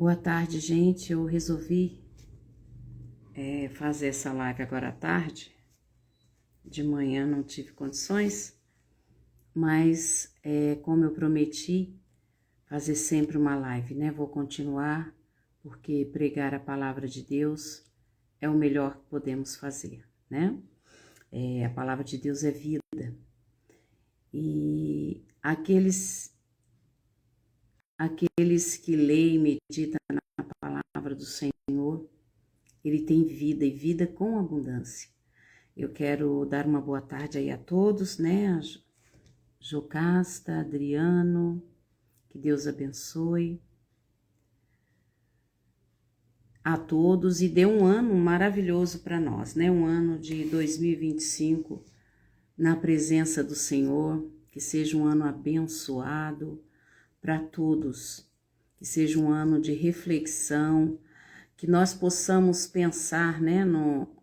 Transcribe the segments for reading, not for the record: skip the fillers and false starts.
Boa tarde, gente. Eu resolvi fazer essa live agora à tarde. De manhã não tive condições, mas como eu prometi fazer sempre uma live, né? Vou continuar, porque pregar a palavra de Deus é o melhor que podemos fazer, né? A palavra de Deus é vida. E aqueles que leem e meditam na palavra do Senhor, ele tem vida e vida com abundância. Eu quero dar uma boa tarde aí a todos, né? Jocasta, Adriano, que Deus abençoe a todos e dê um ano maravilhoso para nós, né? Um ano de 2025 na presença do Senhor, que seja um ano abençoado para todos, que seja um ano de reflexão, que nós possamos pensar, né,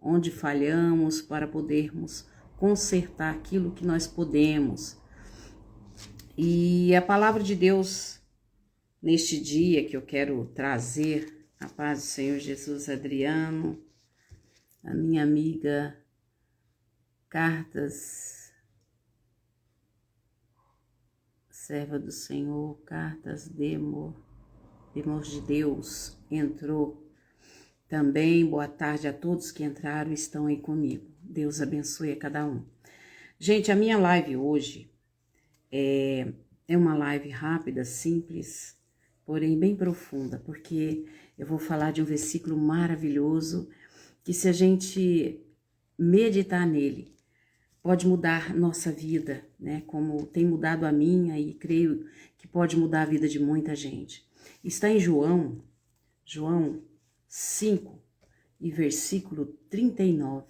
onde falhamos para podermos consertar aquilo que nós podemos. E a palavra de Deus, neste dia que eu quero trazer, a paz do Senhor Jesus, Adriano, a minha amiga Cartas, serva do Senhor, Cartas Demor de Deus, entrou também. Boa tarde a todos que entraram e estão aí comigo. Deus abençoe a cada um. Gente, a minha live hoje é uma live rápida, simples, porém bem profunda, porque eu vou falar de um versículo maravilhoso que, se a gente meditar nele, pode mudar nossa vida, né? Como tem mudado a minha e creio que pode mudar a vida de muita gente. Está em João 5 e versículo 39,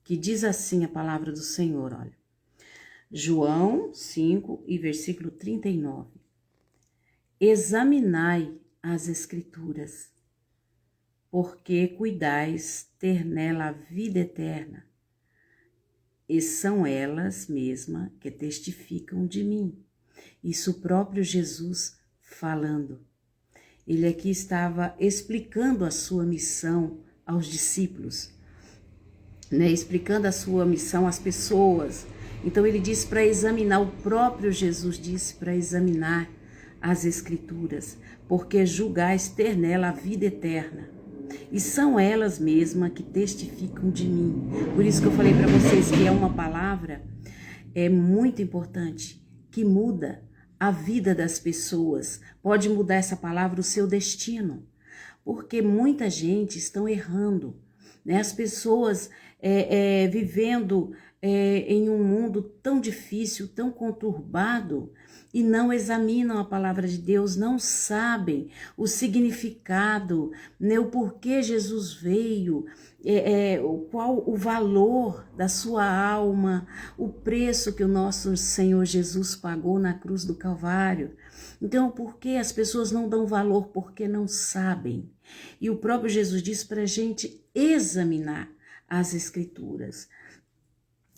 que diz assim a palavra do Senhor, olha. João 5 e versículo 39. Examinai as Escrituras, porque cuidais ter nela a vida eterna, e são elas mesmas que testificam de mim. Isso o próprio Jesus falando. Ele aqui estava explicando a sua missão aos discípulos, né? Explicando a sua missão às pessoas. Então ele disse para examinar, o próprio Jesus disse para examinar as Escrituras, porque julgais ter nela a vida eterna, e são elas mesmas que testificam de mim. Por isso que eu falei para vocês que é uma palavra muito importante, que muda a vida das pessoas. Pode mudar essa palavra o seu destino, porque muita gente estão errando, né? As pessoas vivendo em um mundo tão difícil, tão conturbado, e não examinam a palavra de Deus, não sabem o significado, né? O porquê Jesus veio, qual o valor da sua alma, o preço que o nosso Senhor Jesus pagou na cruz do Calvário. Então, por que as pessoas não dão valor? Porque não sabem. E o próprio Jesus disse para a gente examinar as Escrituras.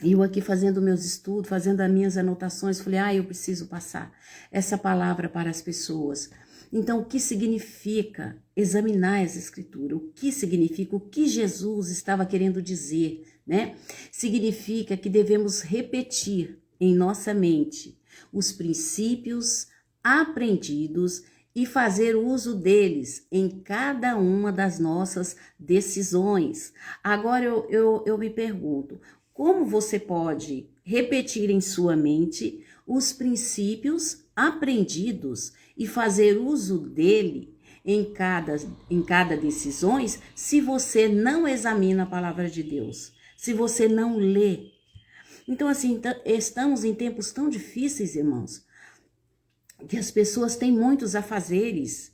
E eu aqui fazendo meus estudos, fazendo as minhas anotações, falei, eu preciso passar essa palavra para as pessoas. Então, o que significa examinar as Escrituras? O que significa? O que Jesus estava querendo dizer, né? Significa que devemos repetir em nossa mente os princípios aprendidos e fazer uso deles em cada uma das nossas decisões. Agora eu me pergunto, como você pode repetir em sua mente os princípios aprendidos e fazer uso dele em cada decisão, se você não examina a palavra de Deus, se você não lê? Então, assim, estamos em tempos tão difíceis, irmãos, que as pessoas têm muitos afazeres.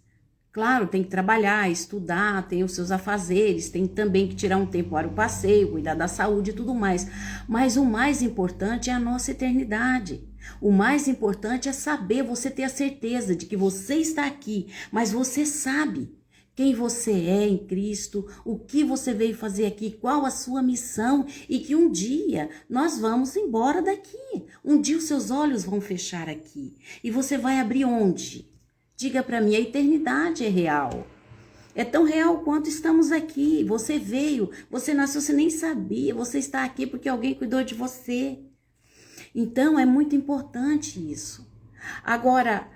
Claro, tem que trabalhar, estudar, tem os seus afazeres, tem também que tirar um tempo para o passeio, cuidar da saúde e tudo mais. Mas o mais importante é a nossa eternidade. O mais importante é saber, você ter a certeza de que você está aqui, mas você sabe quem você é em Cristo, o que você veio fazer aqui, qual a sua missão, e que um dia nós vamos embora daqui. Um dia os seus olhos vão fechar aqui e você vai abrir onde? Diga para mim, a eternidade é real. É tão real quanto estamos aqui. Você veio, você nasceu, você nem sabia. Você está aqui porque alguém cuidou de você. Então, é muito importante isso. Agora,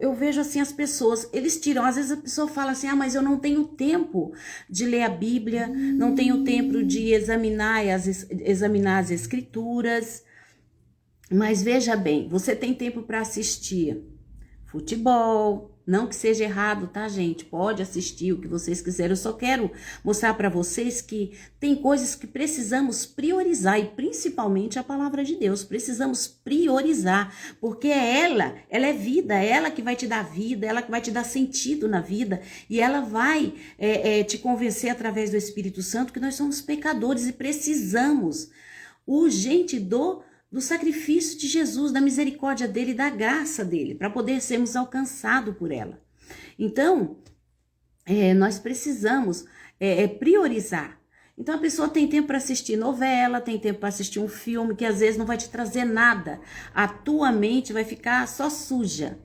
eu vejo assim as pessoas, eles tiram, às vezes a pessoa fala assim, mas eu não tenho tempo de ler a Bíblia, não tenho tempo de examinar as escrituras. Mas veja bem, você tem tempo para assistir futebol, não que seja errado, tá, gente? Pode assistir o que vocês quiserem. Eu só quero mostrar para vocês que tem coisas que precisamos priorizar, e principalmente a palavra de Deus. Precisamos priorizar, porque ela é vida, é ela que vai te dar vida, ela que vai te dar sentido na vida, e ela vai te convencer através do Espírito Santo que nós somos pecadores e precisamos urgente do sacrifício de Jesus, da misericórdia dele, da graça dele, para poder sermos alcançados por ela. Então, nós precisamos priorizar. Então, a pessoa tem tempo para assistir novela, tem tempo para assistir um filme que às vezes não vai te trazer nada. A tua mente vai ficar só suja.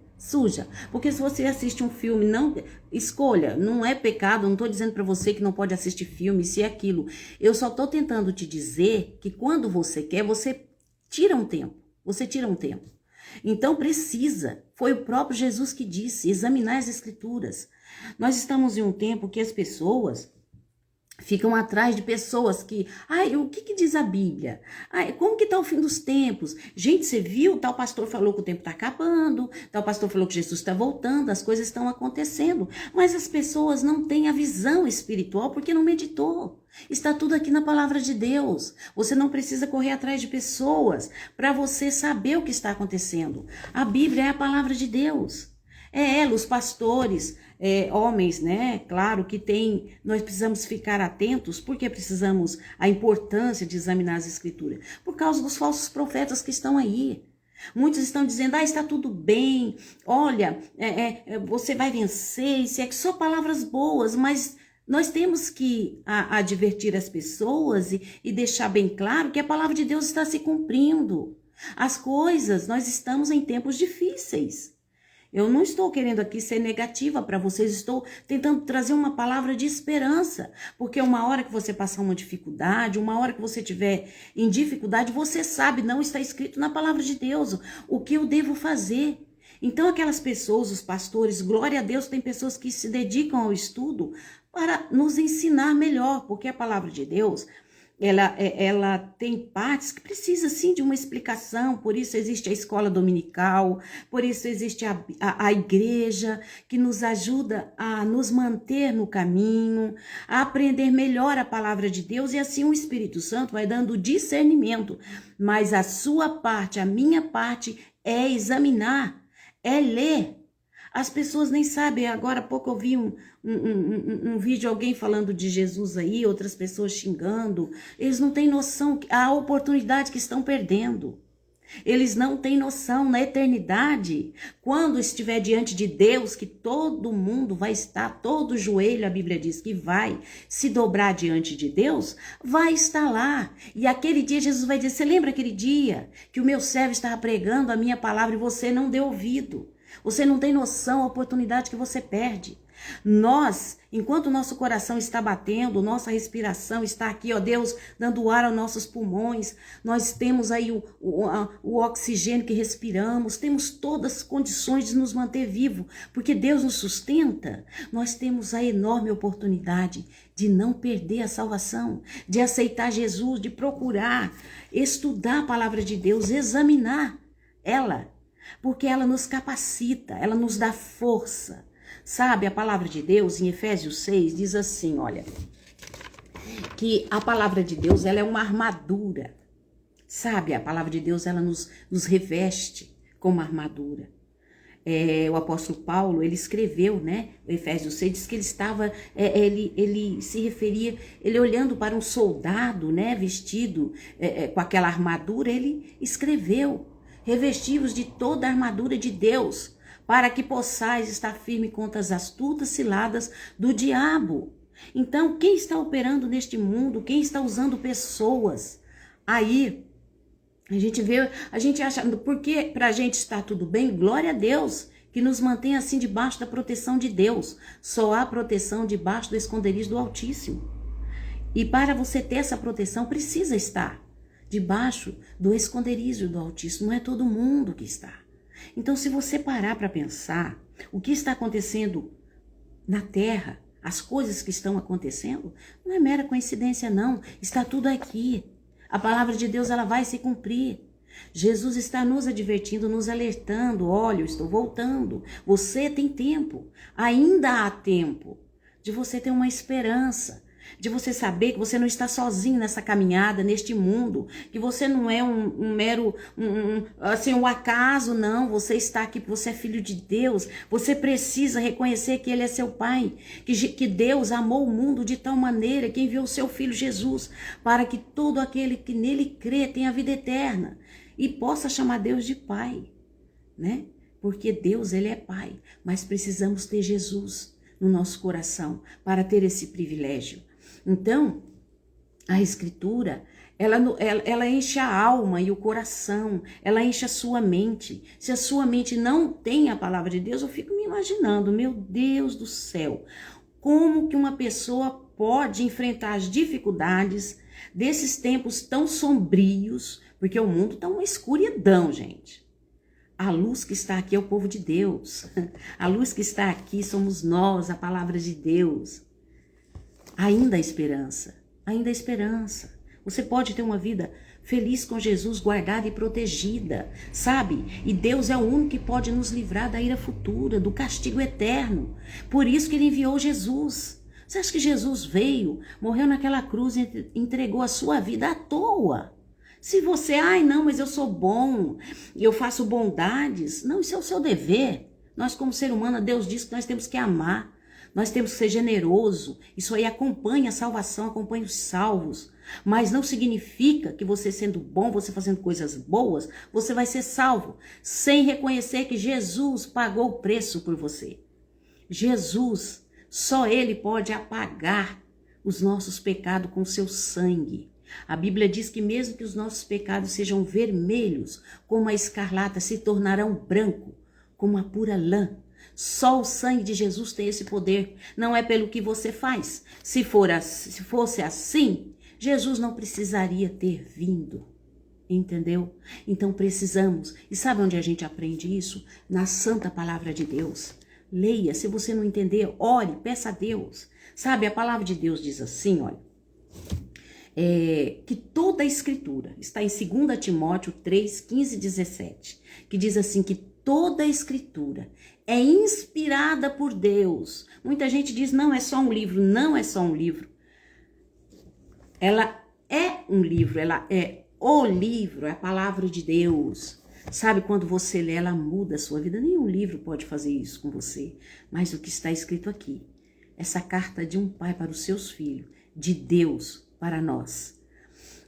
Porque se você assiste um filme, não escolha, não é pecado, não estou dizendo para você que não pode assistir filme, se é aquilo. Eu só estou tentando te dizer que quando você quer, você tira um tempo, Então precisa, foi o próprio Jesus que disse, examinar as escrituras. Nós estamos em um tempo que as pessoas ficam atrás de pessoas que, o que diz a Bíblia? Como que está o fim dos tempos? Gente, você viu? Tal pastor falou que o tempo está acabando, tal pastor falou que Jesus está voltando, as coisas estão acontecendo. Mas as pessoas não têm a visão espiritual porque não meditou. Está tudo aqui na palavra de Deus. Você não precisa correr atrás de pessoas para você saber o que está acontecendo. A Bíblia é a palavra de Deus. É ela, os pastores, homens, né? Claro que nós precisamos ficar atentos, porque precisamos, a importância de examinar as escrituras, por causa dos falsos profetas que estão aí. Muitos estão dizendo, está tudo bem, olha, você vai vencer, isso é só palavras boas, mas nós temos que advertir as pessoas e deixar bem claro que a palavra de Deus está se cumprindo. As coisas, nós estamos em tempos difíceis. Eu não estou querendo aqui ser negativa para vocês, estou tentando trazer uma palavra de esperança, porque uma hora que você passar uma dificuldade, uma hora que você estiver em dificuldade, você sabe, não está escrito na palavra de Deus o que eu devo fazer. Então aquelas pessoas, os pastores, glória a Deus, tem pessoas que se dedicam ao estudo para nos ensinar melhor, porque a palavra de Deus, ela tem partes que precisa sim de uma explicação, por isso existe a escola dominical, por isso existe a igreja que nos ajuda a nos manter no caminho, a aprender melhor a palavra de Deus, e assim o Espírito Santo vai dando discernimento, mas a sua parte, a minha parte é examinar, é ler. As pessoas nem sabem, agora há pouco eu vi um vídeo, alguém falando de Jesus aí, outras pessoas xingando. Eles não têm noção a oportunidade que estão perdendo. Eles não têm noção na eternidade, quando estiver diante de Deus, que todo mundo vai estar, todo joelho, a Bíblia diz que vai se dobrar diante de Deus, vai estar lá. E aquele dia Jesus vai dizer, você lembra aquele dia que o meu servo estava pregando a minha palavra e você não deu ouvido? Você não tem noção a oportunidade que você perde. Nós, enquanto o nosso coração está batendo, nossa respiração está aqui, Deus dando ar aos nossos pulmões, nós temos aí o oxigênio que respiramos, temos todas as condições de nos manter vivos, porque Deus nos sustenta. Nós temos a enorme oportunidade de não perder a salvação, de aceitar Jesus, de procurar, estudar a palavra de Deus, examinar ela, porque ela nos capacita, ela nos dá força. Sabe, a palavra de Deus, em Efésios 6, diz assim, olha, que a palavra de Deus, ela é uma armadura. Sabe, a palavra de Deus, ela nos reveste com uma armadura. O apóstolo Paulo, ele escreveu, né, o Efésios 6, diz que ele estava, ele se referia, ele olhando para um soldado, né, vestido com aquela armadura, ele escreveu, revestivos de toda a armadura de Deus, para que possais estar firme contra as astutas ciladas do diabo. Então, quem está operando neste mundo, quem está usando pessoas aí, a gente acha, porque pra gente está tudo bem, glória a Deus, que nos mantém assim debaixo da proteção de Deus. Só há proteção debaixo do esconderijo do Altíssimo. E para você ter essa proteção, precisa estar debaixo do esconderijo do Altíssimo. Não é todo mundo que está. Então, se você parar para pensar o que está acontecendo na Terra, as coisas que estão acontecendo, não é mera coincidência, não. Está tudo aqui. A palavra de Deus, ela vai se cumprir. Jesus está nos advertindo, nos alertando. Olha, eu estou voltando. Você tem tempo. Ainda há tempo de você ter uma esperança, de você saber que você não está sozinho nessa caminhada, neste mundo, que você não é um mero, assim, um acaso, não. Você está aqui, você é filho de Deus. Você precisa reconhecer que Ele é seu Pai, que Deus amou o mundo de tal maneira que enviou o seu Filho Jesus, para que todo aquele que nele crê tenha vida eterna e possa chamar Deus de Pai, né? Porque Deus, Ele é Pai, mas precisamos ter Jesus no nosso coração para ter esse privilégio. Então, a Escritura, ela enche a alma e o coração, ela enche a sua mente. Se a sua mente não tem a palavra de Deus, eu fico me imaginando, meu Deus do céu, como que uma pessoa pode enfrentar as dificuldades desses tempos tão sombrios, porque o mundo está uma escuridão, gente. A luz que está aqui é o povo de Deus. A luz que está aqui somos nós, a palavra de Deus. Ainda há esperança, ainda há esperança. Você pode ter uma vida feliz com Jesus, guardada e protegida, sabe? E Deus é o único que pode nos livrar da ira futura, do castigo eterno. Por isso que Ele enviou Jesus. Você acha que Jesus veio, morreu naquela cruz e entregou a sua vida à toa? Se você, ai não, mas eu sou bom, eu faço bondades. Não, isso é o seu dever. Nós como ser humano, Deus diz que nós temos que amar. Nós temos que ser generoso. Isso aí acompanha a salvação, acompanha os salvos. Mas não significa que você sendo bom, você fazendo coisas boas, você vai ser salvo, sem reconhecer que Jesus pagou o preço por você. Jesus, só Ele pode apagar os nossos pecados com seu sangue. A Bíblia diz que mesmo que os nossos pecados sejam vermelhos, como a escarlata, se tornarão branco, como a pura lã. Só o sangue de Jesus tem esse poder. Não é pelo que você faz. Se fosse assim, Jesus não precisaria ter vindo. Entendeu? Então precisamos. E sabe onde a gente aprende isso? Na santa palavra de Deus. Leia. Se você não entender, ore, peça a Deus. Sabe, a palavra de Deus diz assim, olha. Que toda a escritura, está em 2 Timóteo 3, 15 e 17, que diz assim que toda a escritura é inspirada por Deus. Muita gente diz, não é só um livro. Não é só um livro. Ela é um livro, ela é o livro, é a palavra de Deus. Sabe, quando você lê, ela muda a sua vida. Nenhum livro pode fazer isso com você. Mas o que está escrito aqui, essa carta de um pai para os seus filhos, de Deus para nós,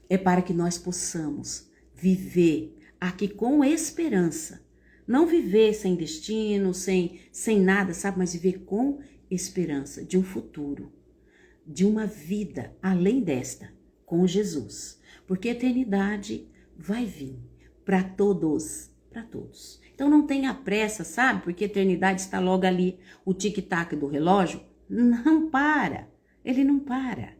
é para que nós possamos viver aqui com esperança. Não viver sem destino, sem nada, sabe? Mas viver com esperança de um futuro, de uma vida além desta, com Jesus. Porque a eternidade vai vir para todos, para todos. Então não tenha pressa, sabe? Porque a eternidade está logo ali, o tic-tac do relógio não para, ele não para.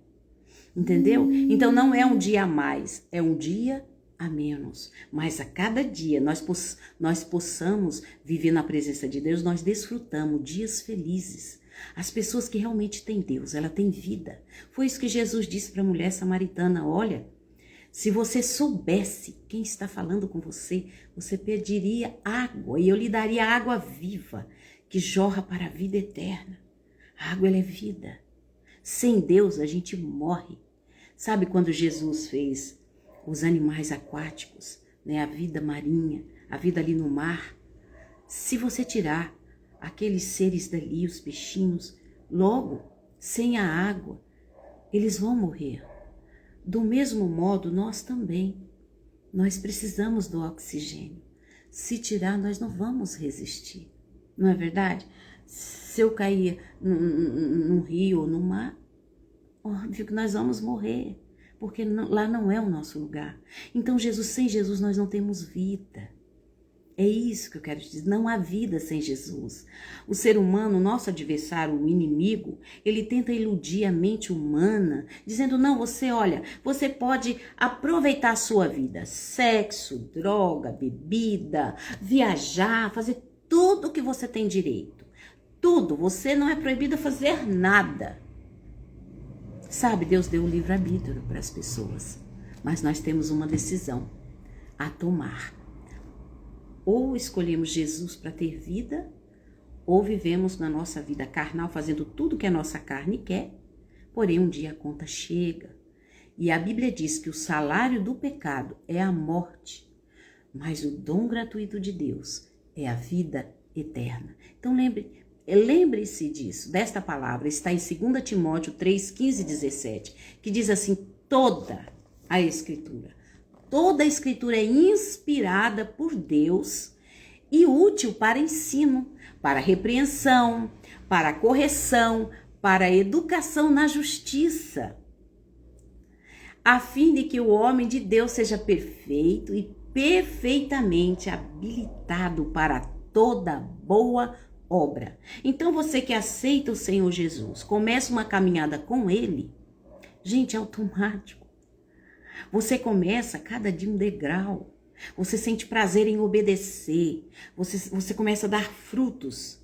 Entendeu? Então não é um dia a mais, é um dia a menos. Mas a cada dia nós possamos viver na presença de Deus, nós desfrutamos dias felizes. As pessoas que realmente têm Deus, ela tem vida. Foi isso que Jesus disse para a mulher samaritana, olha, se você soubesse quem está falando com você, você pediria água e eu lhe daria água viva, que jorra para a vida eterna. A água, ela é vida. Sem Deus, a gente morre. Sabe quando Jesus fez os animais aquáticos, né? A vida marinha, a vida ali no mar? Se você tirar aqueles seres dali, os peixinhos, logo, sem a água, eles vão morrer. Do mesmo modo, nós também. Nós precisamos do oxigênio. Se tirar, nós não vamos resistir. Não é verdade? Se eu cair num rio ou no mar, óbvio que nós vamos morrer, porque lá não é o nosso lugar. Então, sem Jesus, nós não temos vida. É isso que eu quero te dizer. Não há vida sem Jesus. O ser humano, nosso adversário, o inimigo, ele tenta iludir a mente humana, dizendo, não, você pode aproveitar a sua vida. Sexo, droga, bebida, viajar, fazer tudo o que você tem direito. Tudo. Você não é proibido a fazer nada. Sabe, Deus deu o livre-arbítrio para as pessoas. Mas nós temos uma decisão a tomar. Ou escolhemos Jesus para ter vida, ou vivemos na nossa vida carnal, fazendo tudo que a nossa carne quer, porém um dia a conta chega. E a Bíblia diz que o salário do pecado é a morte, mas o dom gratuito de Deus é a vida eterna. Então lembre-se disso, desta palavra, está em 2 Timóteo 3, 15 e 17, que diz assim, toda a Escritura é inspirada por Deus e útil para ensino, para repreensão, para correção, para educação na justiça, a fim de que o homem de Deus seja perfeito e perfeitamente habilitado para toda boa obra. Então você que aceita o Senhor Jesus, começa uma caminhada com Ele, gente, é automático. Você começa cada dia um degrau. Você sente prazer em obedecer. Você começa a dar frutos.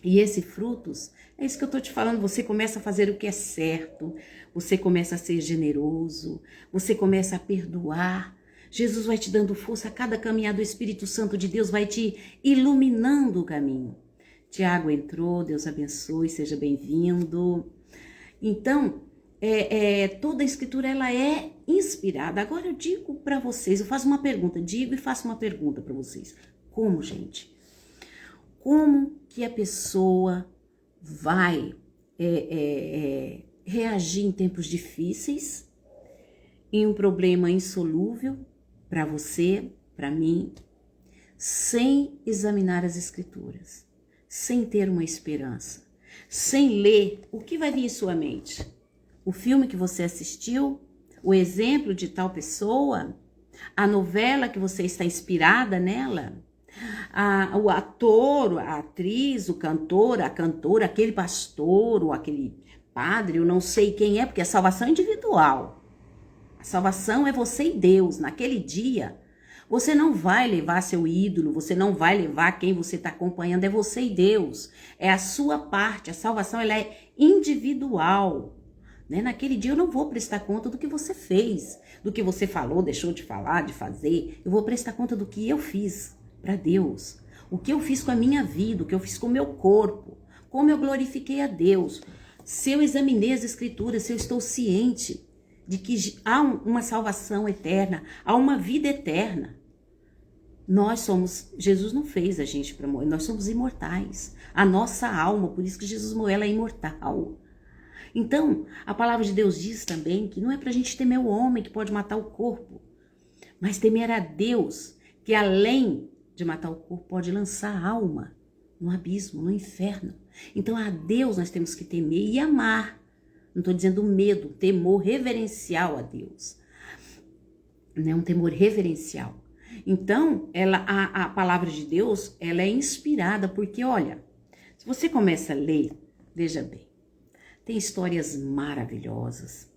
E esses frutos, é isso que eu estou te falando. Você começa a fazer o que é certo. Você começa a ser generoso. Você começa a perdoar. Jesus vai te dando força. A cada caminhada, o Espírito Santo de Deus vai te iluminando o caminho. Tiago entrou. Deus abençoe. Seja bem-vindo. Então, toda a Escritura ela é inspirada. Agora eu digo para vocês, eu faço uma pergunta, digo e faço uma pergunta para vocês. Como, gente? Como que a pessoa vai reagir em tempos difíceis, em um problema insolúvel para você, para mim, sem examinar as Escrituras, sem ter uma esperança, sem ler? O que vai vir em sua mente? O filme que você assistiu, o exemplo de tal pessoa, a novela que você está inspirada nela, o ator, a atriz, o cantor, a cantora, aquele pastor ou aquele padre, eu não sei quem é, porque a salvação é individual. A salvação é você e Deus. Naquele dia, você não vai levar seu ídolo, você não vai levar quem você está acompanhando, é você e Deus. É a sua parte, a salvação ela é individual. Naquele dia eu não vou prestar conta do que você fez, do que você falou, deixou de falar, de fazer. Eu vou prestar conta do que eu fiz para Deus. O que eu fiz com a minha vida, o que eu fiz com o meu corpo, como eu glorifiquei a Deus. Se eu examinei as Escrituras, se eu estou ciente de que há uma salvação eterna, há uma vida eterna. Jesus não fez a gente para morrer, nós somos imortais. A nossa alma, por isso que Jesus morreu, ela é imortal. Então, a palavra de Deus diz também que não é para a gente temer o homem que pode matar o corpo, mas temer a Deus, que além de matar o corpo, pode lançar a alma no abismo, no inferno. Então, a Deus nós temos que temer e amar. Não estou dizendo medo, temor reverencial a Deus. Né? Um temor reverencial. Então, a palavra de Deus, ela é inspirada, porque, olha, se você começa a ler, veja bem, tem histórias maravilhosas,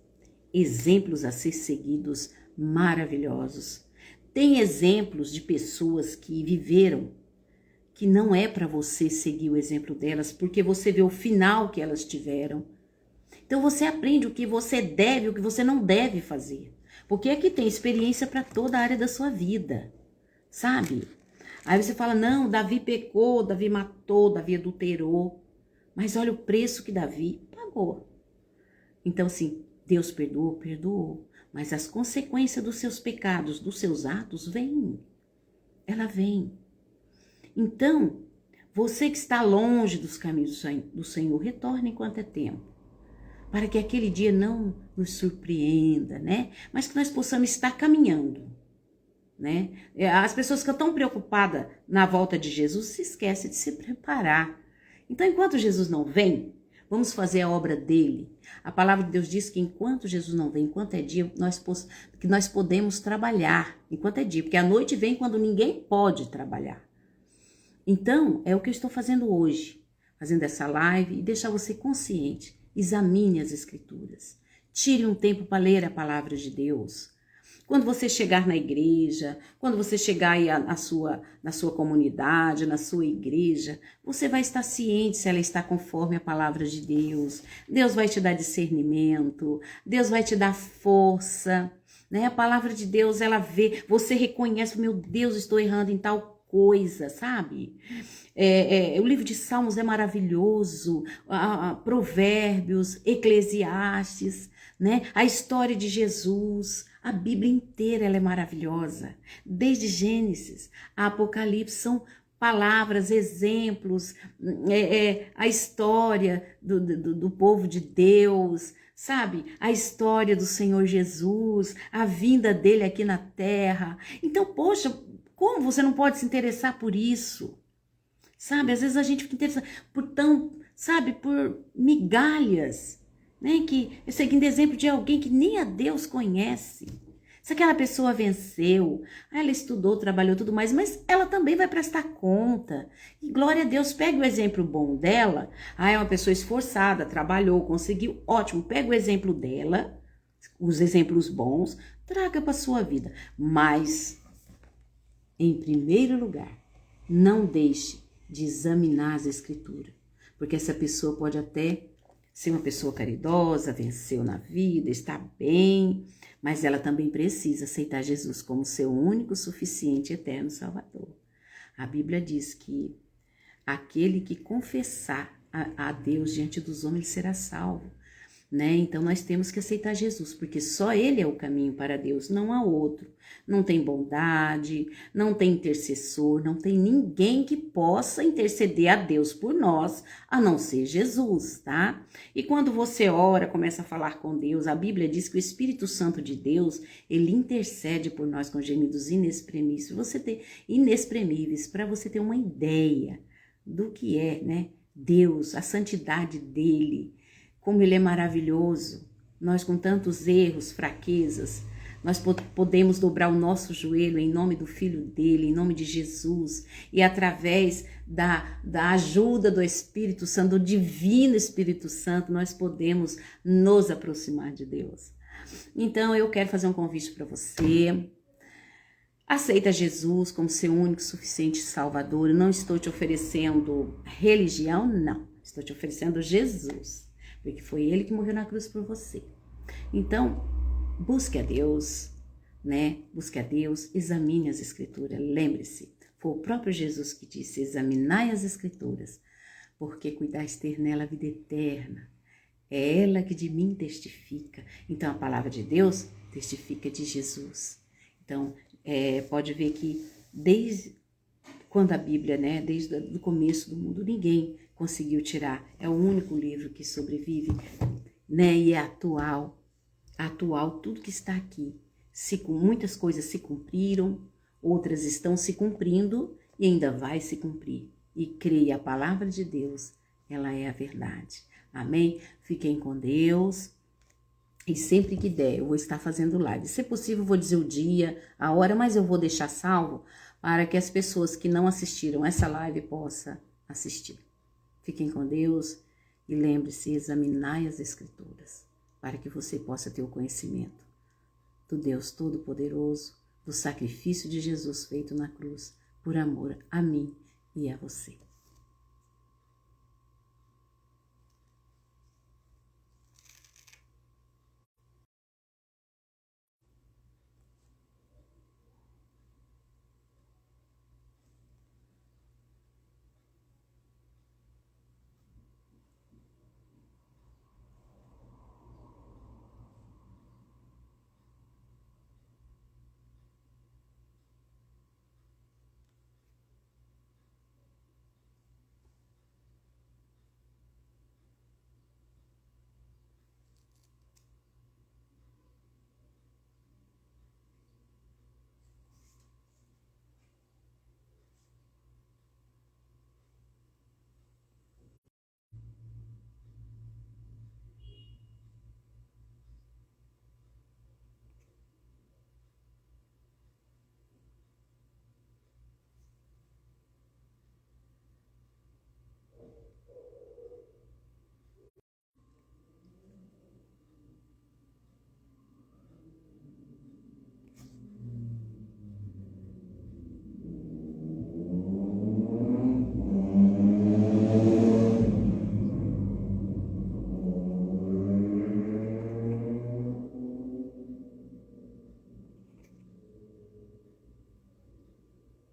exemplos a ser seguidos maravilhosos. Tem exemplos de pessoas que viveram, que não é para você seguir o exemplo delas, porque você vê o final que elas tiveram. Então você aprende o que você deve e o que você não deve fazer. Porque aqui tem experiência para toda a área da sua vida, sabe? Aí você fala, não, Davi pecou, Davi matou, Davi adulterou. Mas olha o preço que Davi pagou. Então, assim, Deus perdoou, perdoou. Mas as consequências dos seus pecados, dos seus atos, vêm. Ela vem. Então, você que está longe dos caminhos do Senhor, retorne enquanto é tempo. Para que aquele dia não nos surpreenda, né? Mas que nós possamos estar caminhando, né? As pessoas que estão preocupadas na volta de Jesus se esquecem de se preparar. Então, enquanto Jesus não vem, Vamos fazer a obra dele. A palavra de Deus diz que enquanto Jesus não vem, enquanto é dia, que nós podemos trabalhar, enquanto é dia, porque a noite vem quando ninguém pode trabalhar. Então, é o que eu estou fazendo hoje, fazendo essa live e deixar você consciente. Examine as escrituras. Tire um tempo para ler a palavra de Deus. Quando você chegar na igreja, quando você chegar aí na sua comunidade, na sua igreja, você vai estar ciente se ela está conforme a palavra de Deus. Deus vai te dar discernimento, Deus vai te dar força, né? A palavra de Deus, ela vê, você reconhece, meu Deus, estou errando em tal coisa, sabe? O livro de Salmos é maravilhoso, Provérbios, Eclesiastes, né? A história de Jesus, a Bíblia inteira ela é maravilhosa. Desde Gênesis a Apocalipse são palavras, exemplos, a história do povo de Deus, sabe? A história do Senhor Jesus, a vinda dele aqui na terra. Então, poxa, como você não pode se interessar por isso? Sabe, às vezes a gente fica interessado por migalhas, né? Seguindo exemplo de alguém que nem a Deus conhece. Se aquela pessoa venceu, ela estudou, trabalhou, tudo mais, mas ela também vai prestar conta. E glória a Deus, pegue o exemplo bom dela. É uma pessoa esforçada, trabalhou, conseguiu, ótimo. Pega o exemplo dela, os exemplos bons, traga para sua vida. Mas, em primeiro lugar, não deixe de examinar as escrituras, porque essa pessoa pode até ser uma pessoa caridosa, venceu na vida, está bem, mas ela também precisa aceitar Jesus como seu único, suficiente, eterno Salvador. A Bíblia diz que aquele que confessar a Deus diante dos homens será salvo, né? Então nós temos que aceitar Jesus, porque só ele é o caminho para Deus, não há outro. Não tem bondade, não tem intercessor, não tem ninguém que possa interceder a Deus por nós, a não ser Jesus, tá? E quando você ora, começa a falar com Deus, a Bíblia diz que o Espírito Santo de Deus, ele intercede por nós com gemidos inexprimíveis, para você ter uma ideia do que é, né? Deus, a santidade dele, como ele é maravilhoso. Nós com tantos erros, fraquezas, nós podemos dobrar o nosso joelho em nome do Filho dele, em nome de Jesus, e através da ajuda do Espírito Santo, do divino Espírito Santo, nós podemos nos aproximar de Deus. Então eu quero fazer um convite para você. Aceita Jesus como seu único, suficiente Salvador. Eu não estou te oferecendo religião, não. Estou te oferecendo Jesus, porque foi ele que morreu na cruz por você. Então, busque a Deus, né? Busque a Deus, examine as escrituras. Lembre-se, foi o próprio Jesus que disse: examinai as escrituras, porque cuidais ter nela a vida eterna. É ela que de mim testifica. Então, a palavra de Deus testifica de Jesus. Então, pode ver que desde quando a Bíblia, né, desde o começo do mundo, ninguém conseguiu tirar. É o único livro que sobrevive, né, e é atual. Atual, tudo que está aqui. Muitas coisas se cumpriram, outras estão se cumprindo e ainda vai se cumprir. E creia, a palavra de Deus, ela é a verdade. Amém? Fiquem com Deus. E sempre que der, eu vou estar fazendo live. Se possível, eu vou dizer o dia, a hora, mas eu vou deixar salvo para que as pessoas que não assistiram essa live possam assistir. Fiquem com Deus e lembre-se, examinai as escrituras, para que você possa ter o conhecimento do Deus Todo-Poderoso, do sacrifício de Jesus feito na cruz, por amor a mim e a você.